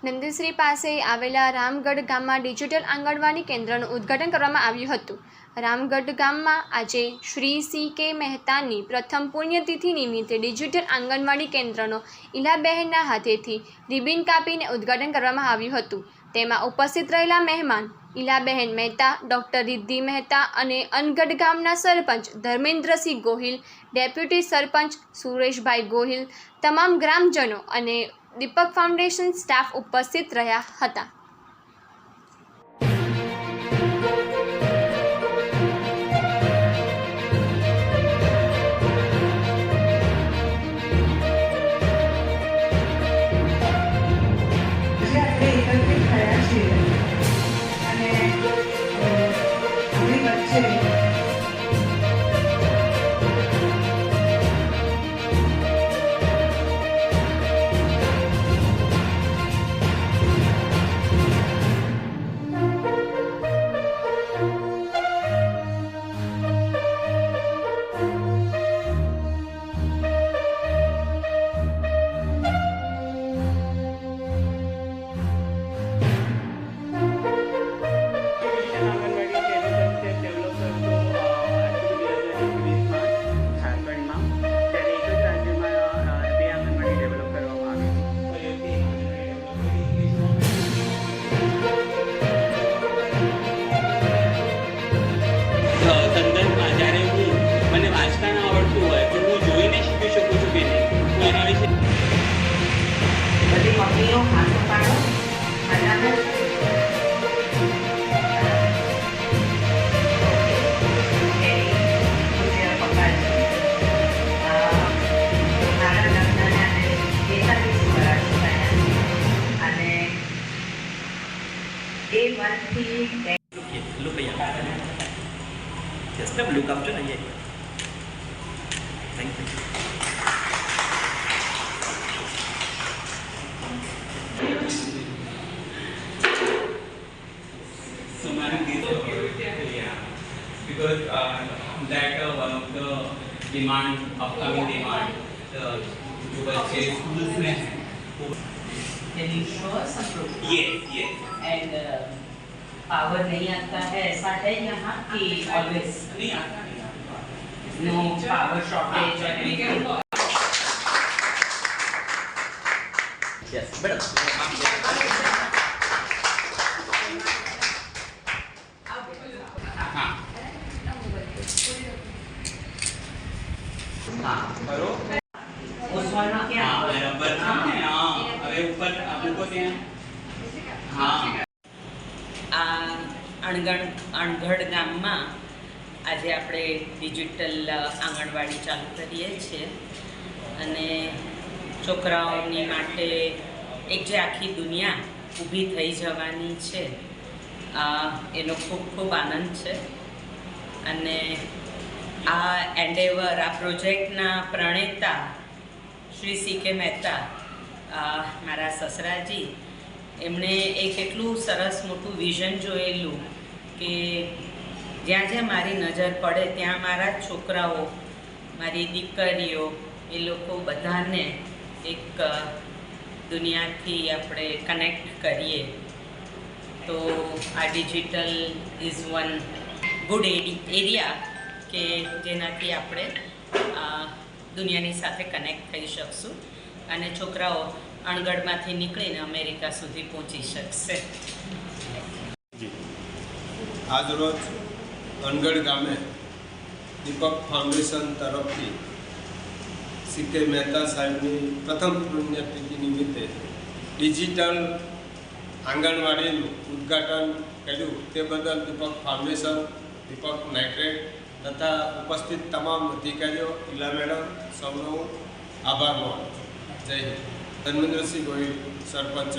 નંદશ્રી પાસે આવેલા રામગઢ ગામમાં ડિજિટલ આંગણવાડી કેન્દ્રનું ઉદ્ઘાટન કરવામાં આવ્યું હતું। રામગઢ ગામમાં આજે શ્રી સી.કે. મહેતાની પ્રથમ પુણ્યતિથિ નિમિત્તે ડિજિટલ આંગણવાડી કેન્દ્રનો ઈલાબહેનના હાથેથી રિબિન કાપીને ઉદ્ઘાટન કરવામાં આવ્યું હતું। તેમાં ઉપસ્થિત રહેલા મહેમાન ઈલાબહેન મહેતા, ડૉક્ટર રિદ્ધિ મહેતા અને અનગઢ ગામના સરપંચ ધર્મેન્દ્રસિંહ ગોહિલ, ડેપ્યુટી સરપંચ સુરેશભાઈ ગોહિલ, તમામ ગ્રામજનો અને દીપક ફાઉન્ડેશન સ્ટાફ ઉપસ્થિત રહ્યા હતા। Look up to me. Thank you. So, Madam, because that one of the upcoming demand, to purchase schools. Can you show us some proof? Yes. And power नहीं आता है ऐसा है यहाँ कि ऑलवेज नहीं आता नो पावर शॉर्टेज और एनीथिंग। Yes, better. हाँ करो उस वाला क्या रबर है हाँ अबे ऊपर आपको क्या हाँ અણગઢ ગામમાં આજે આપણે ડિજિટલ આંગણવાડી ચાલુ કરીએ છીએ અને છોકરાઓની માટે એક જે આખી દુનિયા ઊભી થઈ જવાની છે એનો ખૂબ ખૂબ આનંદ છે અને આ એન્ડેવર આ પ્રોજેક્ટના પ્રણેતા શ્રી સી.કે. મહેતા મારા સસરાજી એમણે એક એટલું સરસ મોટું વિઝન જોયેલું કે જ્યાં જ્યાં મારી નજર પડે ત્યાં મારા છોકરાઓ, મારી દીકરીઓ એ લોકો બધાને એક દુનિયાથી આપણે કનેક્ટ કરીએ તો આ digital is one good area કે જેનાથી આપણે દુનિયાની સાથે કનેક્ટ થઈ શકશું અને છોકરાઓ અણગઢમાંથી નીકળીને અમેરિકા સુધી પહોંચી શકશે। આજ રોજ અનગઢ ગામે દીપક ફાઉન્ડેશન તરફથી સી.કે. મહેતા સાહેબની પ્રથમ પુણ્યતિથિ નિમિત્તે ડિજિટલ આંગણવાડીનું ઉદ્ઘાટન કર્યું તે બદલ દીપક ફાઉન્ડેશન, દીપક નાઇટ્રેટ તથા ઉપસ્થિત તમામ અધિકારીઓ, ઈલા મેડમ સૌનો આભાર માનું છું। જય હિન્દ। ધર્મેન્દ્રસિંહ ગોહિલ, સરપંચ।